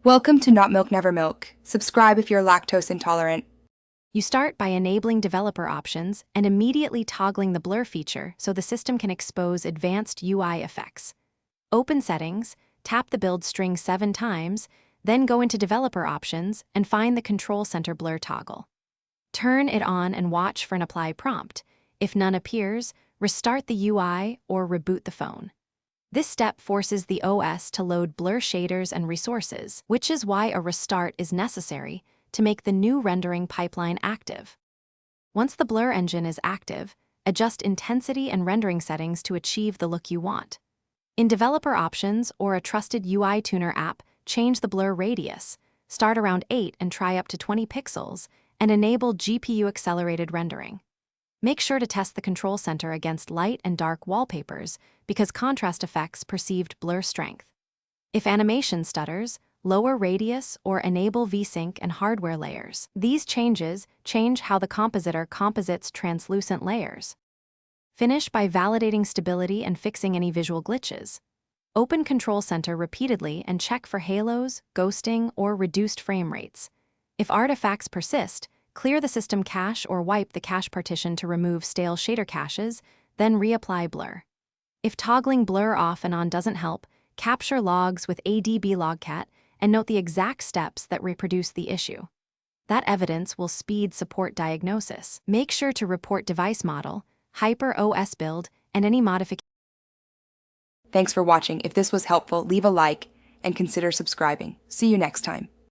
Welcome to Not Milk Never Milk. Subscribe if you're lactose intolerant. You start by enabling developer options and immediately toggling the blur feature so the system can expose advanced UI effects. Open Settings, tap the build string 7 times, then go into Developer Options and find the Control Center Blur toggle. Turn it on and watch for an apply prompt. If none appears, restart the UI or reboot the phone. This step forces the OS to load blur shaders and resources, which is why a restart is necessary to make the new rendering pipeline active. Once the blur engine is active, adjust intensity and rendering settings to achieve the look you want. In Developer Options or a trusted UI tuner app, change the blur radius, start around 8 and try up to 20 pixels, and enable GPU-accelerated rendering. Make sure to test the control center against light and dark wallpapers because contrast effects perceived blur strength. If animation stutters, lower radius or enable VSync and hardware layers. These changes change how the compositor composites translucent layers. Finish by validating stability and fixing any visual glitches. Open Control Center repeatedly and check for halos, ghosting, or reduced frame rates. If artifacts persist, clear the system cache or wipe the cache partition to remove stale shader caches, then reapply blur. If toggling blur off and on doesn't help, capture logs with ADB logcat and note the exact steps that reproduce the issue. That evidence will speed support diagnosis. Make sure to report device model, Hyperos build, and any modifications. Thanks for watching. If this was helpful, leave a like and consider subscribing. See you next time.